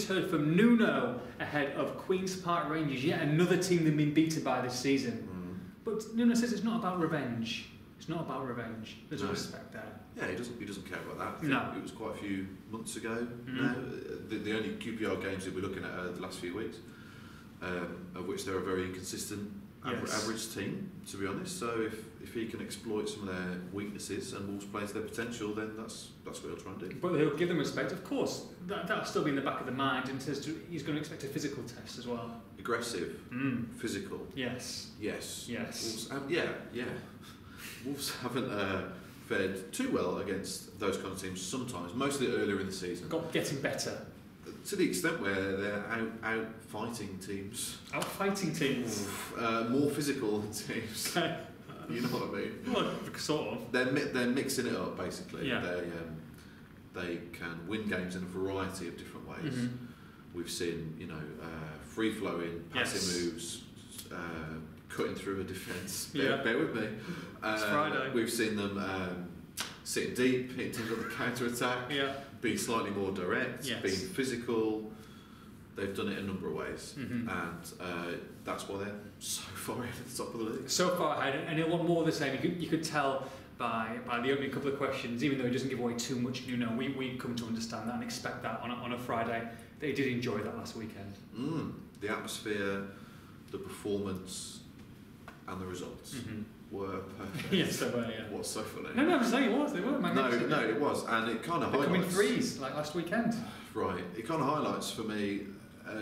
just heard from Nuno ahead of Queen's Park Rangers, yet another team they've been beaten by this season. But Nuno says it's not about revenge. It's not about revenge. There's a respect there. Yeah, he doesn't care about that. I think it was quite a few months ago now. The only QPR games that we're looking at are the last few weeks, of which they're a very consistent average team, to be honest. So if he can exploit some of their weaknesses and Wolves play to their potential, then that's what he'll try and do. But he'll give them respect, of course. That'll still be in the back of the mind, and he's going to expect a physical test as well. Aggressive, physical. Yes. Wolves, Wolves haven't fared too well against those kind of teams sometimes, mostly earlier in the season. Getting better. To the extent where they're out fighting teams. Out-fighting teams? More physical than teams. You know what I mean? Well, sort of. They're mixing it up, basically. Yeah. They can win games in a variety of different ways. We've seen, free-flowing, passing moves, cutting through a defence. Bear with me. It's Friday. We've seen them sitting deep, hitting teams on the counter-attack, being slightly more direct, being physical. They've done it a number of ways, and that's why they're so far ahead at the top of the league. So far ahead, and he'll want more of the same. You could tell by the opening couple of questions, even though he doesn't give away too much, we come to understand that and expect that on a Friday. They did enjoy that last weekend. The atmosphere, the performance, and the results were perfect. Yes, they were. Yeah. What's so funny? No, I'm saying it was. They were. No, it was, and it kind of highlights. Coming threes like last weekend. Right. It kind of highlights for me,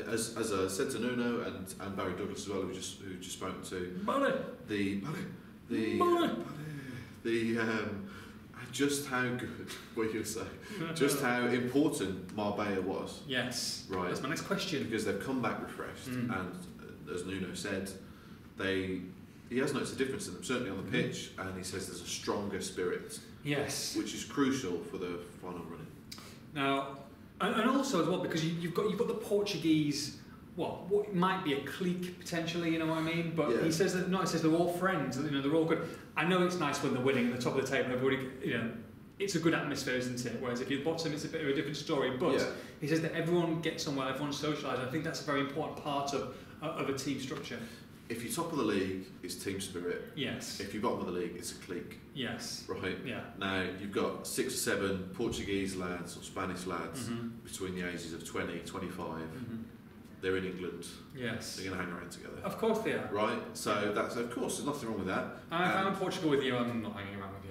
as I said to Nuno and Barry Douglas as well, who just spoken to just how good, what you say, just how important Marbella was. Yes. Right. That's my next question. Because they've come back refreshed, and as Nuno said, he has noticed a difference in them, certainly on the pitch, and he says there's a stronger spirit. Yes. Which is crucial for the final running. Now, and also as well, because you've got the Portuguese. What might be a clique potentially, you know what I mean? But he says that he says they're all friends. They're all good. I know it's nice when they're winning at the top of the table. Everybody, it's a good atmosphere, isn't it? Whereas if you're bottom, it's a bit of a different story. But he says that everyone gets on well, everyone socialises. I think that's a very important part of a team structure. If you're top of the league, it's team spirit. Yes. If you're bottom of the league, it's a clique. Yes. Right? Yeah. Now, you've got 6 or 7 Portuguese lads or Spanish lads between the ages of 20, 25. They're in England. Yes. They're going to hang around together. Of course they are. Right? So that's, of course, there's nothing wrong with that. If I'm in Portugal with you, I'm not hanging around with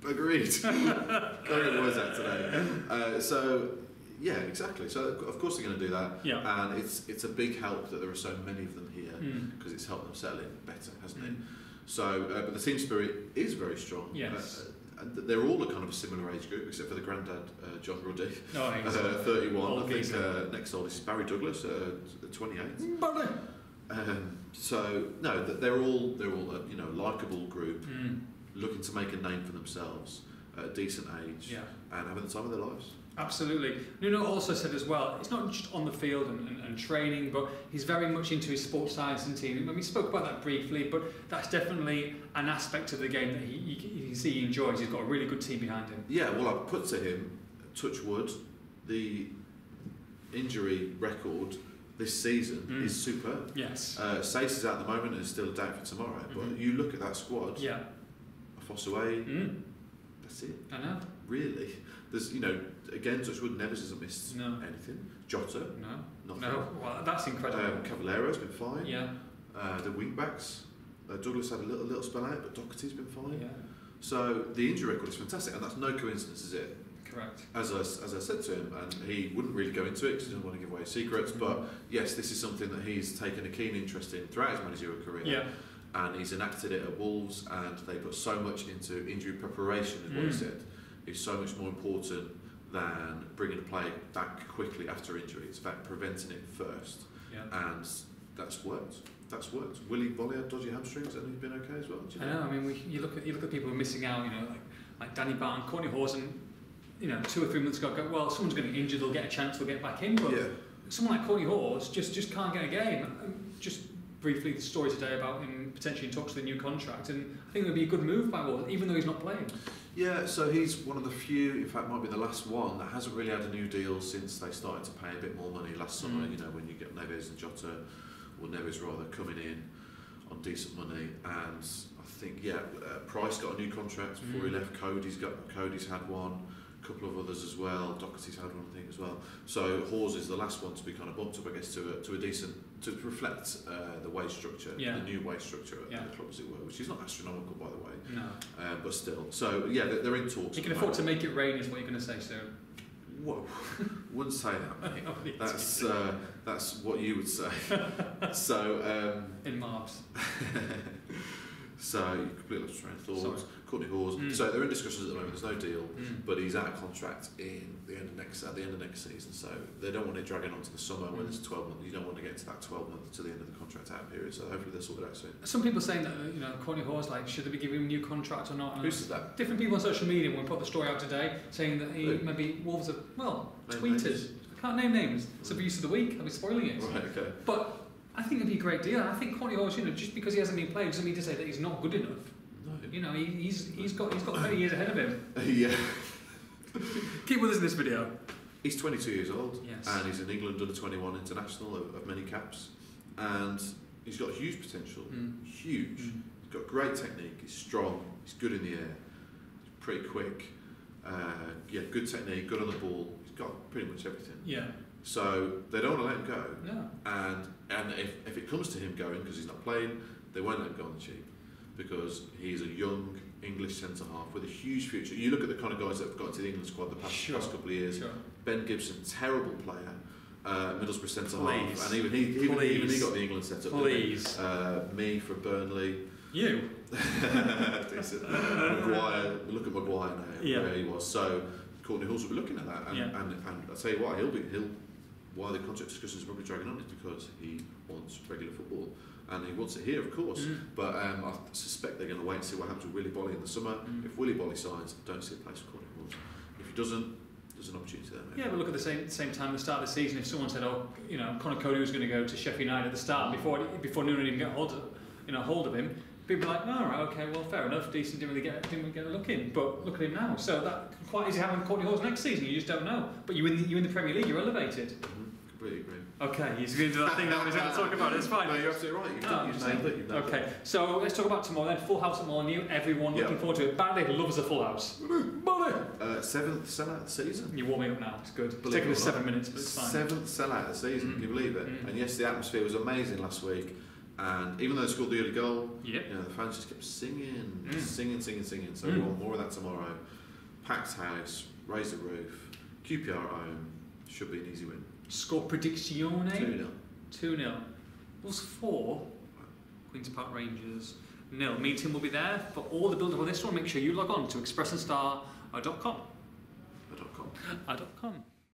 you. Agreed. Very words out today. So, yeah, exactly. So, of course they're going to do that. Yeah. And it's a big help that there are so many of them here because it's helped them settle in better, hasn't it? So, but the team spirit is very strong. Yes. They're all a kind of a similar age group, except for the granddad, John Ruddy, 31. I think next oldest is Barry Douglas, 28. So no, they're all a likeable group, looking to make a name for themselves at a decent age, and having the time of their lives. Absolutely. Nuno also said as well, it's not just on the field and training, but he's very much into his sports science and team. We spoke about that briefly, but that's definitely an aspect of the game that you can see he enjoys. He's got a really good team behind him. Yeah, well, I've put to him, touch wood, the injury record this season is superb. Yes. Sace is out at the moment and is still a doubt for tomorrow, but you look at that squad, Fossaway, that's it. I know. Really? There's, again, Touchwood Neves hasn't missed anything. Jota? Nothing. No. Well, that's incredible. Cavallero's been fine. Yeah. The wing backs, Douglas had a little spell out, but Doherty's been fine. Yeah. So the injury record is fantastic, and that's no coincidence, is it? Correct. As I said to him, and he wouldn't really go into it because he didn't want to give away secrets, but yes, this is something that he's taken a keen interest in throughout his managerial career. Yeah. And he's enacted it at Wolves, and they put so much into injury preparation, is what he said. It's so much more important than bringing a player back quickly after injury. It's about preventing it first. Yeah. And that's worked. Willie Bolly had dodgy hamstrings and he's been okay as well. I know. I mean, you look at people who are missing out. Like Danny Barton, Courtney Hawson. 2 or 3 months ago, well, someone's going to get injured. They'll get a chance. They'll get back in. But someone like Courtney Hawes just can't get a game. Just briefly the story today about him potentially in talks for the new contract, and I think it would be a good move by Wolves, even though he's not playing. Yeah, so he's one of the few, in fact might be the last one, that hasn't really had a new deal since they started to pay a bit more money last summer, you know, when you get Neves and Jota, or Neves rather, coming in on decent money, and I think, Price got a new contract before he left, Cody's had one, a couple of others as well, Doherty's had one I think as well, so Hawes is the last one to be kind of bumped up, I guess, to a decent, to reflect the wage structure, the new wage structure at the club, as it were, which is not astronomical by the way, but still, so they're in talks. You can afford to make it rain is what you're going to say soon. Whoa, wouldn't say that, mate. That's what you would say. So in Marbs. So you completely lost train of thought. Courtney Hawes. So they're in discussions at the moment. There's no deal, but he's out of contract at the end of next season. So they don't want it dragging on to the summer when there's 12 months. You don't want to get to that 12 months to the end of the contract out period. So hopefully they'll sort it out soon. Some people saying that Courtney Hawes, like, should they be giving him a new contract or not? Who said that? Different people on social media. When we put the story out today, saying that maybe Wolves have tweeted. I can't name names. It's abuse of the week. I'll be spoiling it. Right. Okay. But I think it'd be a great deal. I think Courtney Hawes, just because he hasn't been playing doesn't mean to say that he's not good enough. No. He's got 30 years ahead of him. Yeah. Keep with us in this video. He's 22 years old, yes, and he's an England under-21 international of many caps, and he's got huge potential. Huge. He's got great technique. He's strong. He's good in the air. He's pretty quick. Good technique. Good on the ball. He's got pretty much everything. Yeah. So they don't want to let him go. No. And if it comes to him going because he's not playing, they won't let him go on the cheap, because he's a young English centre half with a huge future. You look at the kind of guys that have got into the England squad the past couple of years. Sure. Ben Gibson, terrible player, Middlesbrough centre half, and even he got the England set up. Please. Me for Burnley. You. Decent. Maguire. Look at Maguire now, where he was. So Courtney Hawes will be looking at that, and I tell you what, why the contract discussions are probably dragging on is because he wants regular football. And he wants it here, of course, but I suspect they're going to wait and see what happens with Willy Bolly in the summer. If Willy Bolly signs, I don't see a place for Courtney Hawes. If he doesn't, there's an opportunity there. Maybe. Yeah, but look at the same time at the start of the season, if someone said, Conor Cody was going to go to Sheffield United at the start before Noonan even got hold of him, people are like, all right, okay, well, fair enough, decent, didn't really get a look in, but look at him now. So that quite easy having Courtney Hawes next season. You just don't know. But you in the Premier League, you're elevated. Completely agree. Okay, he's going to do that thing that he's going to talk about. It's fine. No, you're absolutely right. You've nailed it. Okay, so let's talk about tomorrow then. Full house at Molineux. Everyone looking forward to it. Bally loves a full house. Bally! 7th sellout of the season. You're warming up now. It's good. It's taken us 7 minutes, but it's fine. 7th sellout of the season. Can you believe it? And yes, the atmosphere was amazing last week. And even though they scored the early goal, the fans just kept singing. So we want more of that tomorrow. Packed house, raise the roof, QPR at home. Should be an easy win. Score prediction? 2-0. 2-0. Wolves 4. Queen's Park Rangers 0. Me team will be there for all the build-up on this one. Make sure you log on to expressandstar.com.